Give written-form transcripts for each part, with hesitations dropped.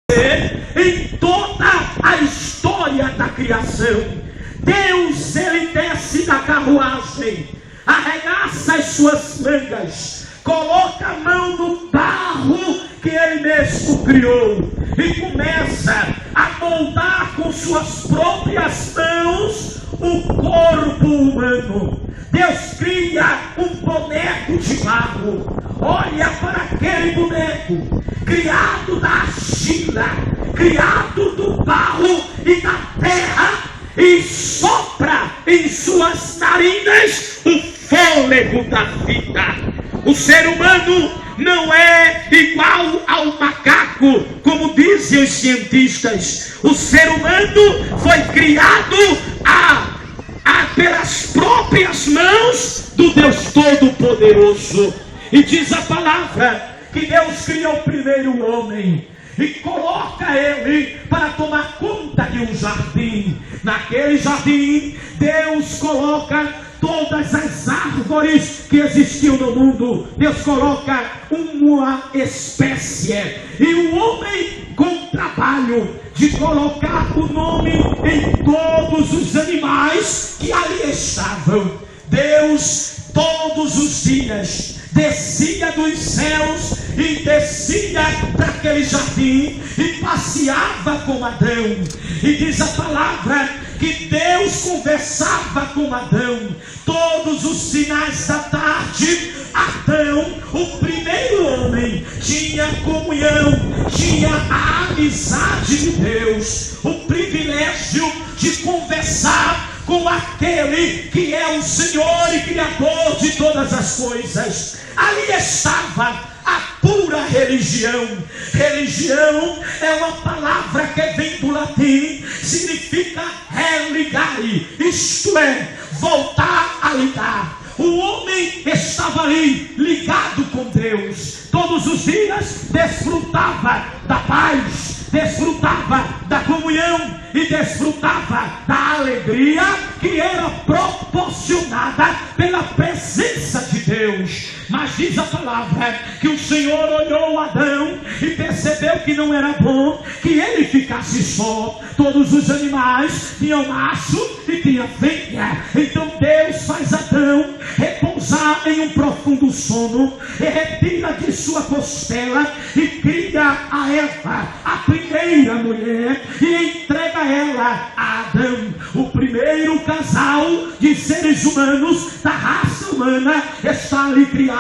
Em toda a história da criação, Deus, ele desce da carruagem, arregaça as suas mangas, coloca a mão no barro que ele mesmo criou e começa a moldar com suas próprias mãos o corpo humano. Deus cria um boneco de barro. Olha para aquele boneco, criado da argila, criado do barro e da terra, e sopra em suas narinas o fôlego da vida. O ser humano não é igual ao macaco, como dizem os cientistas. O ser humano foi criado pelas próprias mãos do Deus Todo-Poderoso. E diz a palavra que Deus criou o primeiro homem e coloca ele para tomar conta de um jardim. Naquele jardim, Deus coloca todas as árvores que existiam no mundo. Deus coloca uma espécie, e o homem com trabalho de colocar o nome em todos os animais que ali estavam. Deus todos os dias descia dos céus e descia para aquele jardim e passeava com Adão. E diz a palavra que Deus conversava com Adão todos os finais da tarde. Adão, o primeiro homem, tinha comunhão, tinha a amizade de Deus, o privilégio de conversar com aquele que é o Senhor e Criador de todas as coisas. Ali estava a pura religião. Religião é uma palavra que vem do latim, significa religare, isto é, voltar a ligar. O homem estava ali ligado com Deus. Todos os dias desfrutava da paz, desfrutava da comunhão e desfrutava da alegria que era proporcionada pela presença de Deus. Mas diz a palavra que o Senhor olhou Adão e percebeu que não era bom que ele ficasse só. Todos os animais tinham macho e tinha fêmea. Então Deus faz Adão repousar em um profundo sono e retira de sua costela e cria a Eva, a primeira mulher, e entrega ela a Adão. O primeiro casal de seres humanos da raça humana está ali criado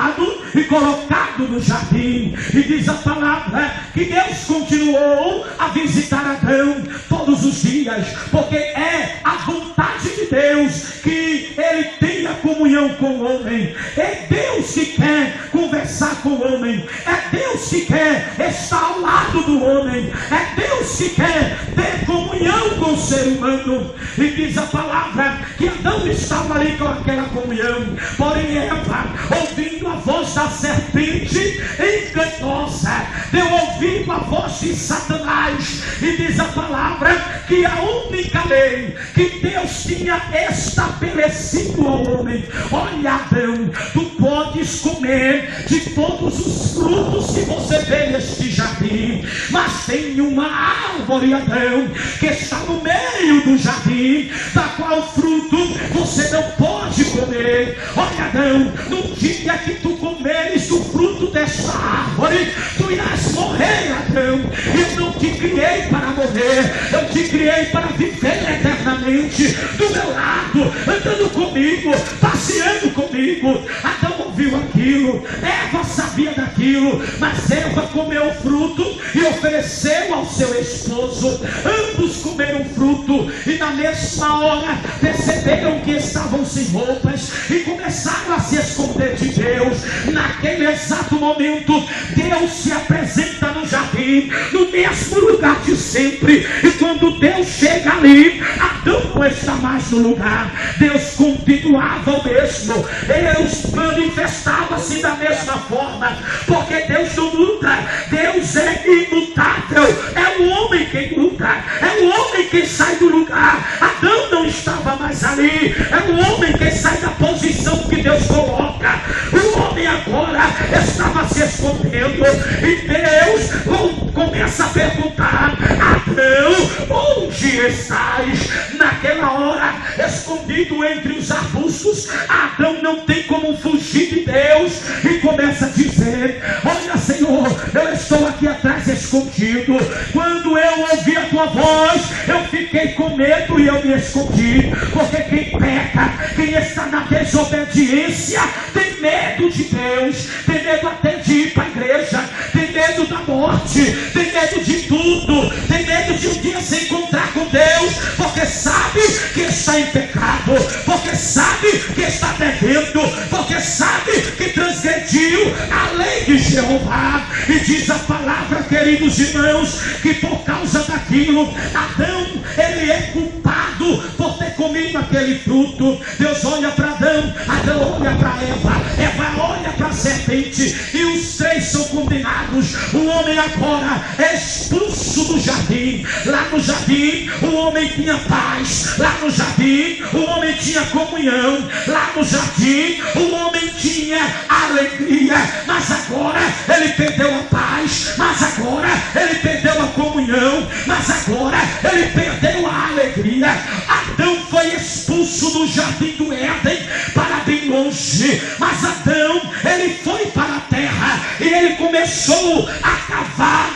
e colocado no jardim. E diz a palavra que Deus continuou a visitar Adão todos os dias, porque é a vontade de Deus que ele tenha comunhão com o homem. É Deus que quer conversar com o homem, é Deus que quer estar ao lado do homem, é Deus que quer ter comunhão com o ser humano. E diz a palavra que Adão estava ali com aquela comunhão, porém Eva, ouvindo a voz da serpente enganosa, deu ouvido à voz de Satanás. E diz a palavra que a única lei que Deus tinha estabelecido ao homem: olha, Adão, tu podes comer de todos os frutos que você vê neste jardim, mas tem uma árvore, Adão, que está no meio do jardim, da qual fruto você não pode comer. Olha, Adão, no dia que tu comeres do fruto desta árvore, tu irás morrer, Adão. Eu não te criei para morrer, eu te criei para viver eternamente do meu lado, andando comigo, passeando comigo. Adão ouviu aquilo, Eva sabia daquilo, mas Eva comeu o fruto e ofereceu ao seu esposo. Ambos comeram fruto e na mesma hora perceberam que estavam sem roupas e começaram a se esconder de Deus. Naquele exato momento, Deus se apresenta no jardim, no mesmo lugar de sempre. E quando Deus chega ali, Adão não está mais no lugar. Deus continuava o mesmo, Deus manifestava-se da mesma forma, porque Deus não muda, Deus é imutável. É o homem quem muda, é o homem quem sai do lugar. Adão não estava mais ali, é o homem quem sai da posição que Deus coloca. O homem agora estava se escondendo e Deus começa a perguntar perguntar: Adão, onde estás? Naquela hora, escondido entre os arbustos, Adão não tem como fugir de Deus e começa a dizer: olha, Senhor, eu estou aqui atrás escondido. Quando eu ouvi a tua voz, eu fiquei com medo e eu me escondi. Porque quem peca, quem está na desobediência, tem medo de Deus, tem medo até de ir para a igreja, tem medo da morte, tem medo de tudo, tem medo de um dia se encontrar com Deus, porque sabe que está em pecado, porque sabe que está devendo, porque sabe que transgrediu a lei de Jeová. E diz a palavra, queridos irmãos, que por causa daquilo, Adão, ele é culpado por ter comido aquele fruto. Deus olha para Adão, Adão olha para Eva, Eva olha para a serpente, e os três são condenados. O homem agora é expulso do jardim. Lá no jardim o homem tinha paz, lá no jardim o homem tinha comunhão, lá no jardim o homem tinha alegria. Mas agora ele perdeu a paz, mas agora ele perdeu a comunhão, mas agora ele perdeu a alegria. Adão foi expulso do jardim do Éden para bem longe, mas Adão, ele foi para a terra e ele começou a cavar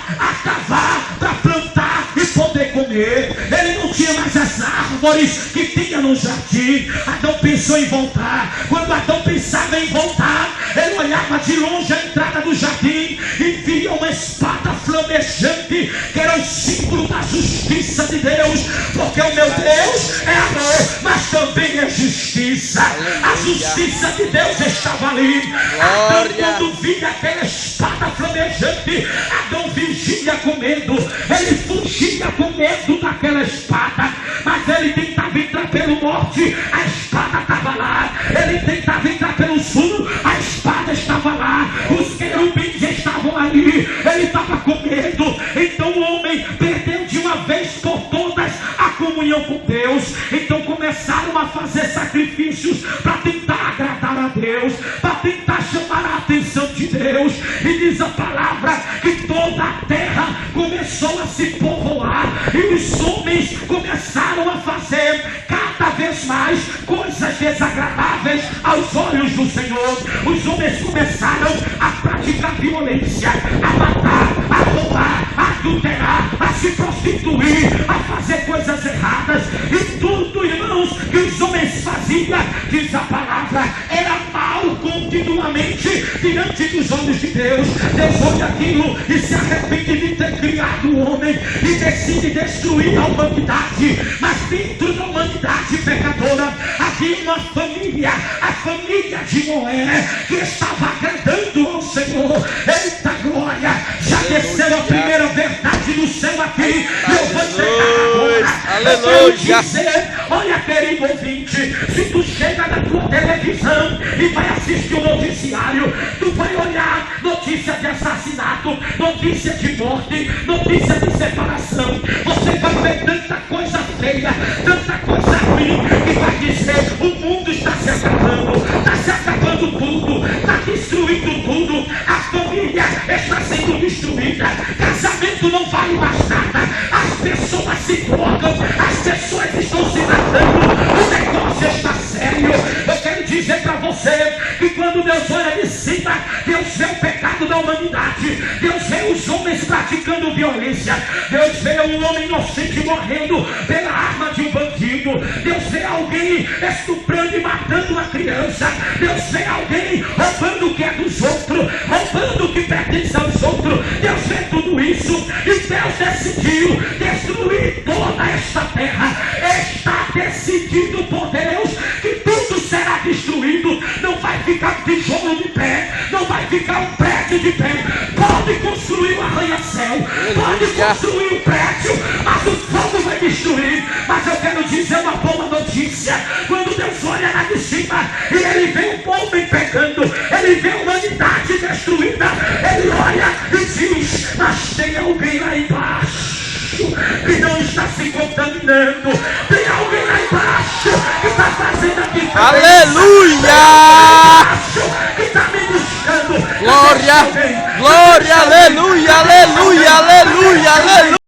para plantar e poder comer. Ele não tinha mais as árvores que tinha no jardim. Adão pensou em voltar. Quando Adão pensava em voltar, ele olhava de longe a entrada do jardim e via uma espada flamejante, que era o símbolo da justiça de Deus, porque o meu Deus é amor, mas também é justiça. A justiça de Deus estava ali. Adão, quando via aquela espada flamejante, Adão vigia com medo, ele fugia com medo daquela espada, mas ele tentava entrar pelo norte, a espada estava lá. Ele tentava entrar pelo sul, a espada estava lá. Os querubins estavam ali, ele estava com medo. Então o homem perdeu de uma vez por todas a comunhão com Deus. Então começaram a fazer sacrifícios para tentar agradar a Deus, para tentar chamar a atenção de Deus. E diz a palavra que toda a terra começou a se povoar, e os homens começaram a fazer cada vez mais coisas desagradáveis aos olhos do Senhor. Os homens começaram a praticar violência, a matar, a roubar, a adulterar, a se prostituir, a fazer coisas erradas. E tudo, irmãos, que os homens faziam, diz a palavra, era mal continuamente diante dos olhos de Deus. Deus olha aquilo e se arrepende de ter criado o homem e decide destruir a humanidade. Mas dentro da humanidade pecadora havia uma família, a família de Noé, que estava agradando ao Senhor. Eita glória! Já desceu a primeira verdade do céu aqui. Eu vou entregar agora. Aleluia! Olha, querido ouvinte, se tu chega na tua televisão e vai assistir o noticiário, tu vai olhar notícia de assassinato, notícia de morte, notícia de separação. Você vai ver tanta coisa feia, tanta coisa ruim, que vai dizer: o mundo está se acabando tudo, está destruindo tudo, a família está sendo destruída, casamento não vale mais nada, as pessoas se drogam, as pessoas estão se matando, o negócio está sério. Eu quero dizer para você que quando Deus olha de cima, Deus vê o pecado da humanidade, Deus vê os homens praticando violência, Deus vê um homem inocente morrendo pela arma de um bandido, Deus vê alguém estuprando e matando uma criança, Deus vê alguém roubando o que é dos outros, roubando o que pertence aos outros. Deus vê tudo isso e Deus decidiu destruir toda esta terra. Está decidido por Deus que tudo será destruído. Não vai ficar tijolo de pé, não vai ficar um prédio de pé. Pode construir um arranha-céu, pode construir um prédio, mas o fogo vai destruir. Mas eu quero dizer uma boa notícia: quando Deus olha lá de cima e ele vê um homem pecando, ele vê a humanidade destruída, ele olha e diz: mas tem alguém lá embaixo que não está se contaminando, tem alguém lá embaixo que está fazendo a diferença, aleluia, que está me buscando. glória. Glória, aleluia, aleluia, aleluia, aleluia.